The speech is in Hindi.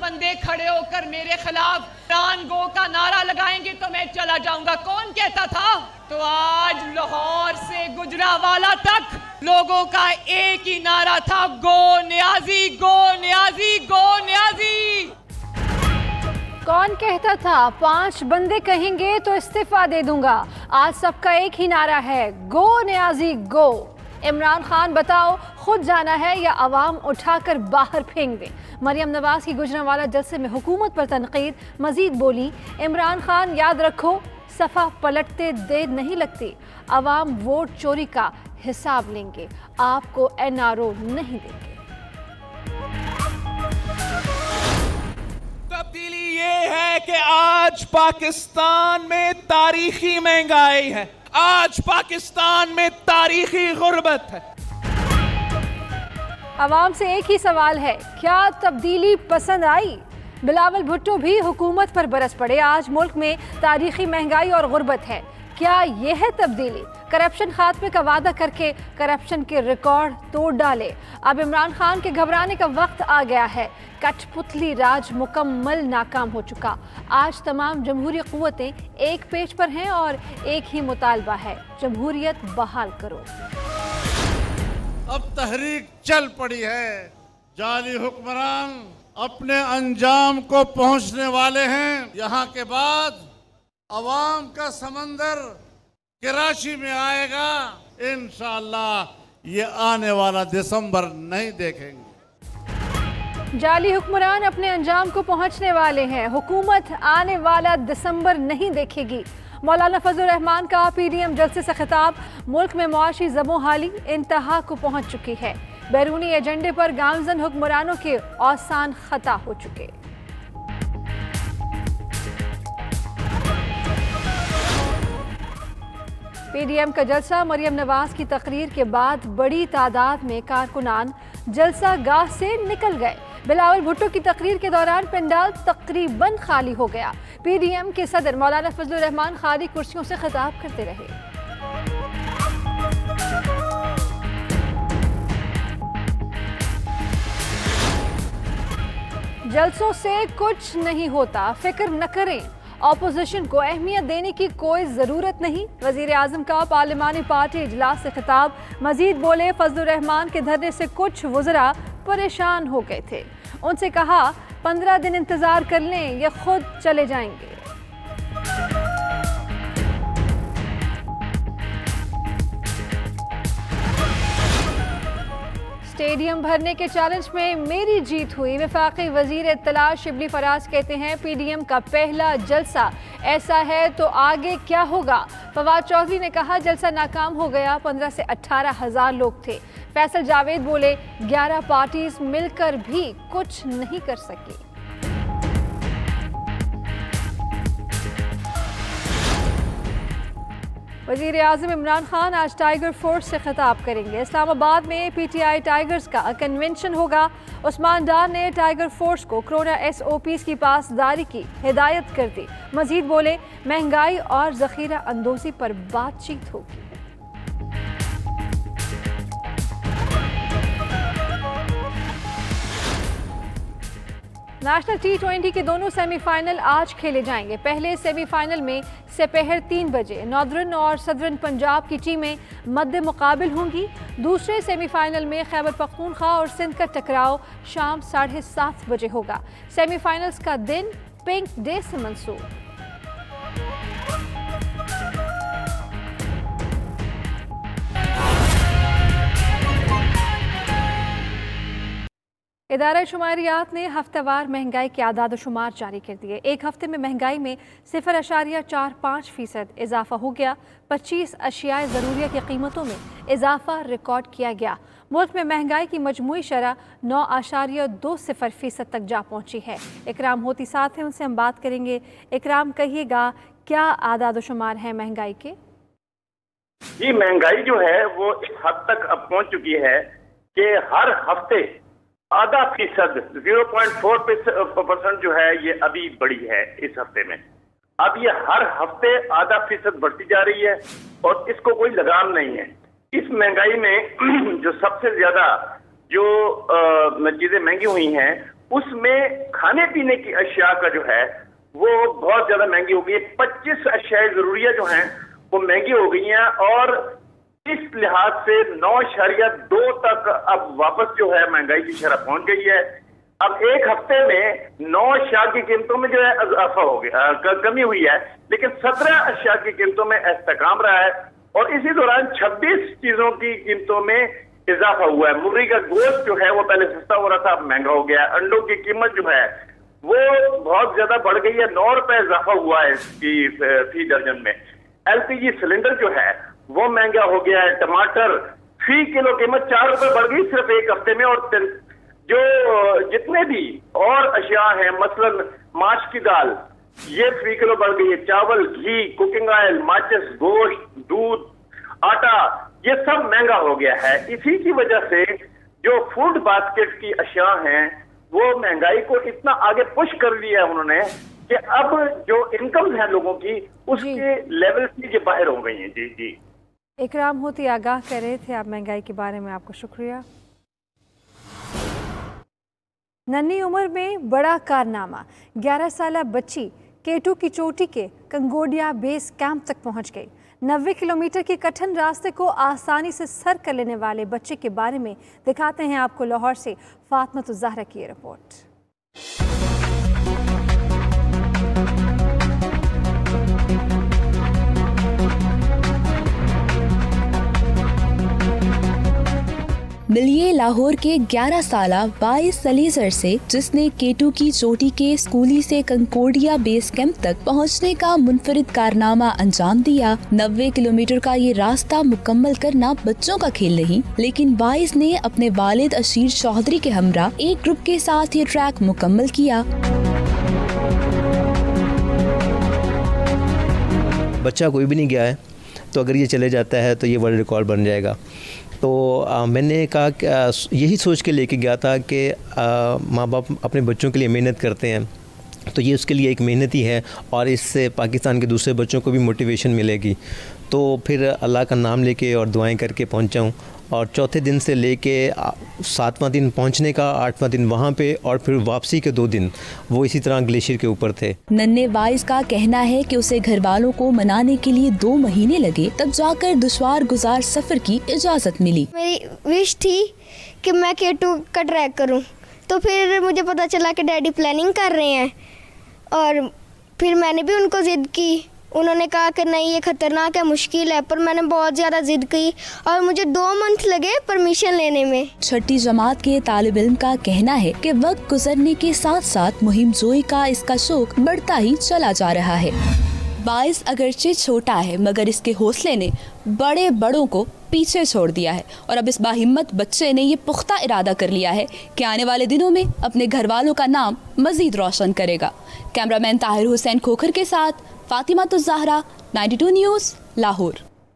बंदे खड़े होकर मेरे खिलाफ इमरान गो का नारा लगाएंगे तो मैं चला जाऊंगा, कौन कहता था? तो आज लाहौर से गुजरावाला तक लोगों का एक ही नारा था, गो न्याजी, गो न्याजी, गो न्याजी। कौन कहता था 5 बंदे कहेंगे तो इस्तीफा दे दूंगा? आज सबका एक ही नारा है, गो न्याजी गो। इमरान खान बताओ, खुद जाना है या अवाम उठाकर बाहर फेंक दें? मरियम नवाज की गुजरांवाला जलसे में हुकूमत पर तनकीद। मजीद बोली, इमरान खान याद रखो, सफ़ा पलटते देर नहीं लगती, अवाम वोट चोरी का हिसाब लेंगे, आपको NRO नहीं देंगे। तब्दीली ये है कि आज पाकिस्तान में तारीखी महंगाई है, आज पाकिस्तान में तारीखी गुर्बत है। अवाम से एक ही सवाल है, क्या तब्दीली पसंद आई? बिलावल भुट्टो भी हुकूमत पर बरस पड़े। आज मुल्क में तारीखी महंगाई और गुर्बत है, क्या ये है तब्दीली? करप्शन खात्मे का वादा करके करप्शन के रिकॉर्ड तोड़ डाले। अब इमरान खान के घबराने का वक्त आ गया है। कठपुतली राज मुकम्मल नाकाम हो चुका। आज तमाम जमहूरी क़ुव्वतें एक पेज पर हैं और एक ही मुतालबा है, जमहूरियत बहाल करो। अब तहरीक चल पड़ी है, जाली हुक्मरान अपने अंजाम को पहुंचने वाले हैं। यहाँ के बाद अवाम का समंदर कराची में आएगा, इंशाअल्लाह ये आने वाला दिसंबर नहीं देखेंगे। जाली हुक्मरान अपने अंजाम को पहुंचने वाले हैं, हुकूमत आने वाला दिसंबर नहीं देखेगी। मौलाना फजलुर रहमान का PDM जलसे से खिताब। मुल्क में मुआशी ज़बोहाली इंतहा को पहुंच चुकी है। बैरूनी एजेंडे पर गामजन हुक्मरानों के औसान खता हो चुके। PDM का जलसा। मरियम नवाज की तकरीर के बाद बड़ी तादाद में कारकुनान जलसा गाह से निकल गए। बिलावल भुट्टो की तकरीर के दौरान पंडाल तकरीबन खाली हो गया। PDM के सदर मौलाना फजलुर रहमान खाली कुर्सियों से खिताब करते रहे। जलसों से कुछ नहीं होता, फिक्र न करें, ऑपोजिशन को अहमियत देने की कोई ज़रूरत नहीं। वज़ीर आज़म का पार्लिमानी पार्टी इजलास से खिताब। मजीद बोले, फजलुर रहमान के धरने से कुछ वज़रा परेशान हो गए थे, उनसे कहा 15 दिन इंतज़ार कर लें, ये खुद चले जाएंगे। स्टेडियम भरने के चैलेंज में मेरी जीत हुई। वफाकी वजीर इत्तला शिबली फराज कहते हैं, PDM का पहला जलसा ऐसा है तो आगे क्या होगा? फवाद चौधरी ने कहा, जलसा नाकाम हो गया, 15 से 18 हज़ार लोग थे। फैसल जावेद बोले, 11 पार्टीज मिलकर भी कुछ नहीं कर सकी। वज़ीर आज़म इमरान खान आज टाइगर फोर्स से खिताब करेंगे। इस्लामाबाद में PTI टाइगर्स का कन्वेंशन होगा। उस्मान डार ने टाइगर फोर्स को कोरोना SOPs की पासदारी की हिदायत कर दी। मजीद बोले, महंगाई और ज़ख़ीरा अंदोज़ी पर बातचीत होगी। नेशनल T20 के दोनों सेमीफाइनल आज खेले जाएंगे। पहले सेमीफाइनल में दोपहर 3 बजे नॉर्दर्न और सदर्न पंजाब की टीमें मद्दे मुकाबिल होंगी। दूसरे सेमीफाइनल में खैबर पख्तूनख्वा और सिंध का टकराव शाम 7:30 बजे होगा। सेमीफाइनल्स का दिन पिंक डे से मंसूब। इदारा शुमारियात ने हफ्तावार महंगाई के आदाद शुमार जारी कर दिए। एक हफ्ते में महंगाई में 0.45% इजाफा हो गया। 25 अशियाए ज़रूरिया की कीमतों में इजाफा रिकॉर्ड किया गया। मुल्क में महंगाई की मजमूई शरह 9.20% तक जा पहुंची है। इकराम होती साथ हैं, उनसे हम बात करेंगे। इकराम, कहिएगा क्या आदाद शुमार है महंगाई के? जी, महंगाई जो है वो इस हद तक अब पहुंच चुकी है कि हर हफ्ते आधा फीसद 0.4% जो है ये अभी बढ़ी है इस हफ्ते में। अब ये हर हफ्ते आधा फीसद बढ़ती जा रही है और इसको कोई लगाम नहीं है। इस महंगाई में जो सबसे ज्यादा जो चीजें महंगी हुई हैं उसमें खाने पीने की अशिया का जो है वो बहुत ज्यादा महंगी हो गई है। 25 अशिया जरूरिया जो हैं वो महंगी हो गई हैं और इस लिहाज से 9.2 तक अब वापस जो है महंगाई की शरह पहुंच गई है। अब एक हफ्ते में 9 अशिया की कीमतों में जो है इजाफा हो गया, कमी हुई है, लेकिन 17 अशिया की कीमतों में इस्तेकाम रहा है और इसी दौरान 26 चीजों की कीमतों में इजाफा हुआ है। मुर्गी का गोश्त जो है वो पहले सस्ता हो रहा था, अब महंगा हो गया है। अंडों की कीमत जो है वो बहुत ज्यादा बढ़ गई है, 9 रुपए इजाफा हुआ है इसकी फी दर्जन में। एलपीजी सिलेंडर जो है वो महंगा हो गया है। टमाटर फी किलो कीमत 4 रुपए बढ़ गई सिर्फ एक हफ्ते में। और जो जितने भी और अशिया हैं, मसलन माश की दाल, ये फी किलो बढ़ गई है। चावल, घी, कुकिंग ऑयल, माचिस, गोश्त, दूध, आटा, ये सब महंगा हो गया है। इसी की वजह से जो फूड बास्केट की अशिया हैं वो महंगाई को इतना आगे पुश कर लिया है उन्होंने कि अब जो इनकम है लोगों की उसके लेवल से ये बाहर हो गई हैं। जी जी, इकराम होती आगाह कर रहे थे आप महंगाई के बारे में, आपको शुक्रिया। नन्ही उम्र में बड़ा कारनामा, 11 साल बच्ची केटू की चोटी के कंगोडिया बेस कैंप तक पहुंच गई। 90 किलोमीटर के कठिन रास्ते को आसानी से सर कर लेने वाले बच्चे के बारे में दिखाते हैं आपको लाहौर से फातिमा ज़हरा की ये रिपोर्ट। मिलिए लाहौर के 11 साला वाइस सलीजर से, जिसने केटू की चोटी के स्कूली से कंकोडिया बेस कैंप तक पहुंचने का मुनफरिद कारनामा अंजाम दिया। 90 किलोमीटर का ये रास्ता मुकम्मल करना बच्चों का खेल नहीं, लेकिन वाइस ने अपने वालिद अशीर चौधरी के हमरा एक ग्रुप के साथ ये ट्रैक मुकम्मल किया। बच्चा कोई भी नहीं गया है, तो अगर ये चले जाता है तो ये वर्ल्ड रिकॉर्ड बन जाएगा। तो मैंने कहा कि यही सोच के लेके गया था कि माँ बाप अपने बच्चों के लिए मेहनत करते हैं, तो ये उसके लिए एक मेहनत ही है और इससे पाकिस्तान के दूसरे बच्चों को भी मोटिवेशन मिलेगी। तो फिर अल्लाह का नाम लेके और दुआएं करके पहुंचा हूँ और चौथे दिन से लेके 7वां दिन पहुंचने का, 8वां दिन वहाँ पे और फिर वापसी के 2 दिन वो इसी तरह ग्लेशियर के ऊपर थे। नन्हे वाइस का कहना है कि उसे घर वालों को मनाने के लिए 2 महीने लगे, तब जाकर दुश्वार गुजार सफर की इजाजत मिली। मेरी विश थी कि मैं केटू का ट्रैक करूं, तो फिर मुझे पता चला कि डैडी प्लानिंग कर रहे हैं और फिर मैंने भी उनको जिद की। उन्होंने कहा कि नहीं ये ख़तरनाक है, मुश्किल है, पर मैंने बहुत ज़्यादा जिद की और मुझे 2 मंथ लगे परमिशन लेने में। 6ठी जमात के तालिब इल्म का कहना है कि वक्त गुजरने के साथ साथ मुहिम जोई का इसका शौक बढ़ता ही चला जा रहा है। बाइस अगरचे छोटा है, मगर इसके हौसले ने बड़े बड़ों को पीछे छोड़ दिया है और अब इस बाहिम्मत बच्चे ने ये पुख्ता इरादा कर लिया है कि आने वाले दिनों में अपने घर वालों का नाम मजीद रोशन करेगा। कैमरामैन ताहिर हुसैन खोखर के साथ फातिमा ज़हरा, 92 न्यूज़, लाहौर।